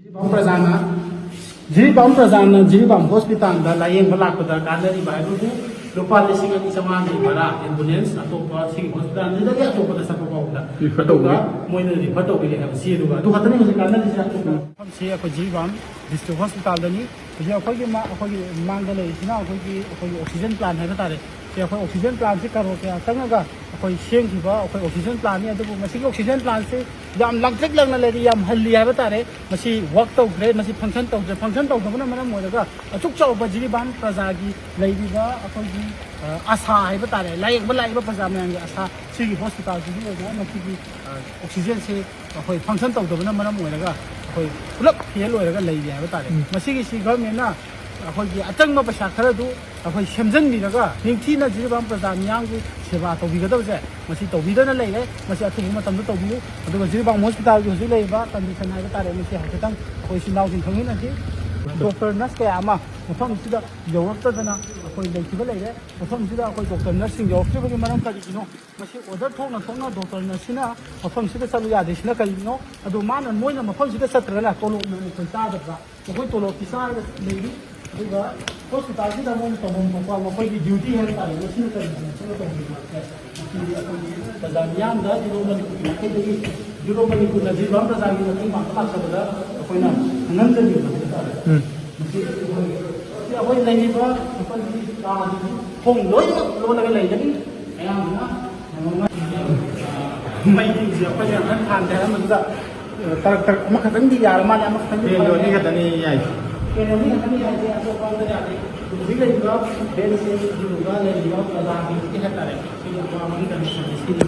प्रजाना Jiribam प्रजाना Jiribam hospital लायेंग लापदा कानरी बाइबु लुपा लिसिंग अनि समानी भरा ambulance अतोपा सी hospital निदगे अतोपा सपोपा refer Moin refer तोबे है सी दुगा दु खतने मुझे कानरी से अतोपा हम से अको जिरीबाम डिस्ट्रिक्ट हॉस्पिटल दनी जे अखोगी मांग ले सिना अखोगी ऑक्सीजन प्लांट है तारे से अखोई ऑक्सीजन प्लांट से करो क्या तंगगा अखोई सेंखिबा अखोई ऑक्सीजन प्लांट ने अदुबु मसी ऑक्सीजन प्लांट से याम लंगथक लंगना लेदी याम हल्ली है तारे मसी वर्क तौग्रे मसी फंक्शन तौदबना मरम मोदगा अचुक चौबा जिरीबाम प्रजागी लेदीबा अखोगी आशा है तारे लाइक लाइब प्रजा मैंग आशा सिगी हॉस्पिटल की होगा मसी ऑक्सीजन से अखोई फंक्शन तौदबना मरम मोदगा अखोई पुलप फेल होरगा लेदी है तारे मसी सी गवर्नमेंट ना अखोई अचंग पैसा खर अखोई सेमजनबीरगा निंथीना जिरीबाम प्रजा मियांगु सेवा तौबीगदबसे मसी तौबीदना लेले मसी अथुबु मतमदो तौबियु अदुगा जिरीबाम हॉस्पिटल की हुजि लेबा कंडीशन है तारे मसी हखतंग अखोई सिनाउसिन खंगिनथि डॉक्टर नर्स कया अमा मफम सिदा यौरक्तदना अखोई लेखिबा लेरे मफम सिदा अखोई डॉक्टर नर्सिंग यौरक्तबगे मरम करिनो मसी ऑर्डर थोना डॉक्टर नर्सिना मफम सिदा चलु यादेसिना करिनो अदु माना मोइना मफम सिदा चत्रला तोलो कोई तादबा अखोई तोलो किसार लेबी अदुगा हॉस्पिटल की दमोन तमोन पपा मखोई की ड्यूटी है तारे मसिना करिनो चलो प्रजामियाम दा जुरो मणिपुर जिरीबाम प्रजागी मथिं माखलासबदा अखोइना नंजनी अखोई लेनिबा अखोई कादी थोंग लोइना लोनगा लेजनी अयामना मैथि अखोई अखन थान दे मदुदा तरक तरक अमखतंग दी यार माने अमखतंग दी लोनी खतनी याई केनोनी खतनी याई अतोपा दा याई दुबी लेबा बेल से जुगा लेबा प्रजागी के हतारे सिगुबा मनि कंडीशन सिगी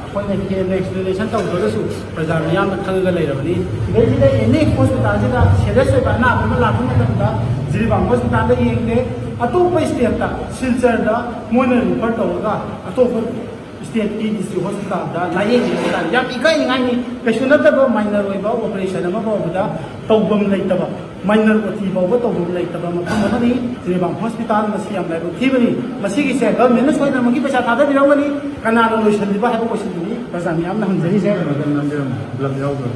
अखोई के एक्सप्लेनेशन तौदरसु प्रजा मियाम खंगा लेरबनी बेजिदा एनी हॉस्पिटल जिदा सीरियस होबा ना अबा लाखु मतमदा जिरीबाम हॉस्पिटल दा येंगे अतोप स्टेट दा सिलचर दा मोइन रिफर तौगा अतोप स्टेट की डिस्ट्रिक्ट हॉस्पिटल दा लायेंगे दा याम इकाई ngaini कैसु नतबा माइनर होइबा ऑपरेशन अमा बाबदा तौबम लेतबा माइनर ओटी बाबा तौबम लेतबा मफम अमनी जिरीबाम हॉस्पिटल मसी याम लाइब थीबनी मसी की से गवर्नमेंट सोइना मगी पैसा थादा बिरंगनी कनानो लोइसनदिबा हाबो क्वेश्चन प्रजा मियाम हमजरी से ब्लड याउगा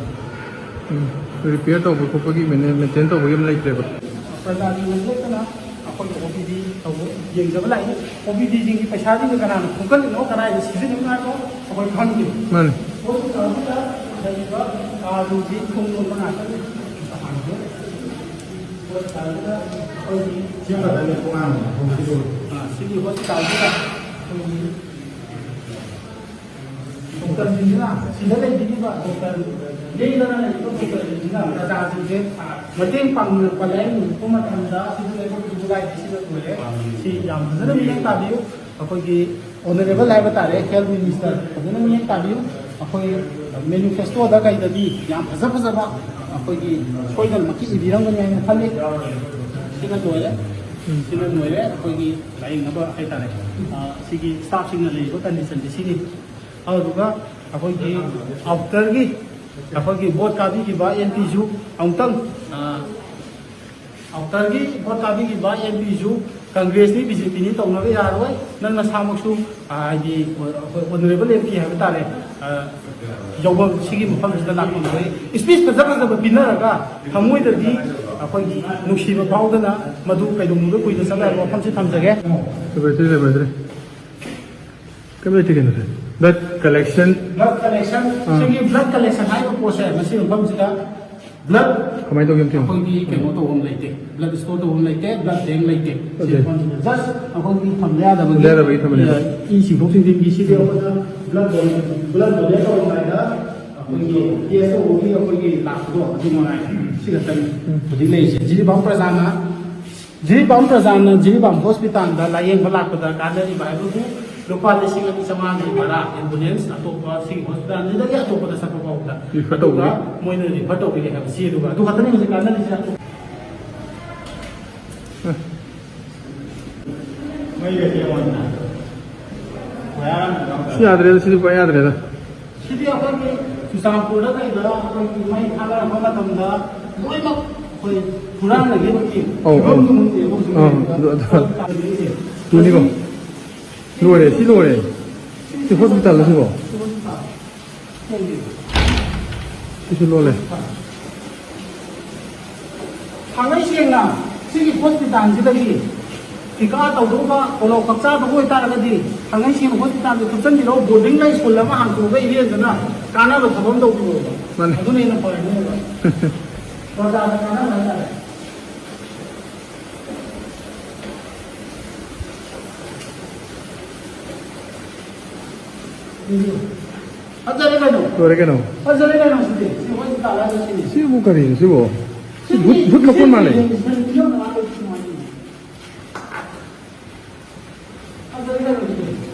रिपेयर तौब खोपगी मेंटेन तौब यम लेत्रेबा प्रजा की लेतना अखोई ओपीडी तौब येंगजब लाई ओपीडी जिंगी पैसा जिंग कनानो खुकलिनो कनाय सिजिन नाको अखोई खंगी माने हॉस्पिटल दा लेबा आरुजी खुंगो बना siapa tadi pengang sini hospital kita dokter jinjina sini lagi ini pak dokter dia itu nana itu dokter jinjina ada sih mending panggil paling umat anda sini lagi juga di sini boleh si yang mana yang tadi apa ki honorable है बता रहे health minister अदुना मियन ताबियु अखोई मैन्युफेस्टो दा काई ददी याम फजा फजाबा अखोई सोइदल मकी इबिरंगनि आइन खले सिना दोले अखोई लाइन नबा है तारे सिगी स्टाफ सिंग लेबो कंडीशन दि सिनी अदुगा अखोई आफ्टर की अखोई बोर्ड काबी की बा एनपीजू अंतंग आफ्टर की बोर्ड काबी की बा एनपीजू कांग्रेस नि बीजेपी नि तौनबे यारोय नंग सामक्सु आदि ऑनरेबल एमपी है तारे यौब सिगी मफम सिदा लाखोय स्पीच फजब फजब पिनरगा थमोयददी अखोय नुसिबा फावदना मदु कैदुमुबे कुइदा सला मफम से थमजगे लेबरे कबे तिगेन ब्लड कलेक्शन सिगी ब्लड कलेक्शन हाई प्रोसेस मसी मफम सिदा ब्लड कमाई तो गेम अखोई की केनो तो होम लेते ब्लड स्टोर तो होम लेते ब्लड बैंक लेते जस्ट अखोई की थमया दबगे ई सिंथोक सिंथिन की सिदे ब्लड डोनेट तो होनायदा अखोई की केसो ओकी अखोई की लाखदो अदुमाय सिगतन बुदि लेसे जिरीबाम प्रजाना जिरीबाम हॉस्पिटल दा लायेंग लाखदा कानरी बाइबु लुपा लिसिंग अनि समानी भरा एम्बुलेंस अतोपा सिगी हॉस्पिटल निदगे अतोपा दा सपा बाउदा रिफर तौबे मोइन रिफर तौबे है सी दुगा दु खतने मुझे कानरी से यादरे सिदि पा यादरे दा सिदि अखोई सुसामपुर दा कई दा अखोई मै थाला रखमा तमदा लोइमा अखोई पुरान लगे बकी तुनिको लोरे सी हॉस्पिटल सिगो सी लोले थांनाय सेंना सिगी हॉस्पिटल सिदगी टिका तौदोबा कोलो कच्चा बगोय तारगदी थांनाय सें हॉस्पिटल खुचन दिलो बोर्डिंग लाइन स्कूल मा हांकोबा इरेंजना कानाबा थबम दौदो अदुने न फरने प्रजा काना ना अजरे कनो लोरे केनो अजरे कनो सिदे हॉस्पिटल आ सिदे सिबो करी सिबो भूत मकोन माले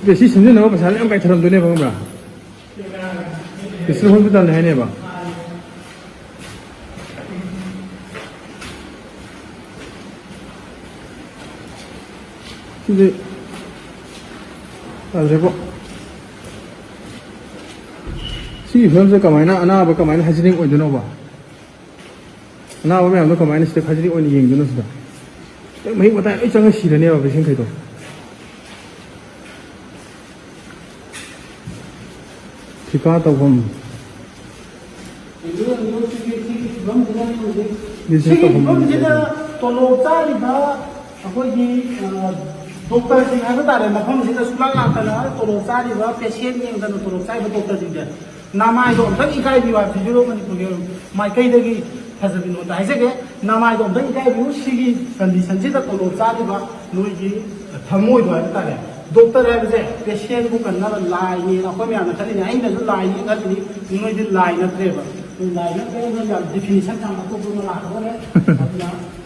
बेसी समझे ना पसाले हम काई थरम दोने भंगब्रा बिसर हॉस्पिटल है ने बा सिदे अजरेको सी फिल्म से कमाइना अनाब कमाइना हाजिरिंग ओइदनोबा अनाब मैम तो कमाइना सिदे हाजिरिंग ओइन येंगदनो सिदा मही बताय ओइ चंग सिरनेबा बेसिं खैदो ठिका तौफम तोलोब चारीबा अखोगी डॉक्टर सिंह है तारे मफम सिदा सुला लातना तोलोब चारीबा पेशेंट येंगदनो तोलोब चारीबा डॉक्टर सिंह दे नामाय दो अंतक इकाई बिवा फिजियो मणिपुर माइकैदगी फजबिनो ताइसेगे नामाय दो अंतक इकाई बिउ सिगी कंडीशन सिदा तोलोब चारीबा नोइगी थमोय दो तारे डॉक्टर है पेशेंट को करना लाइनी अखोई मैम खरीने अगर लाइनी खरीनी नोइदी लाइन नत्रेबा लाइन नत्रे डिफिनेशन काम तो लाखों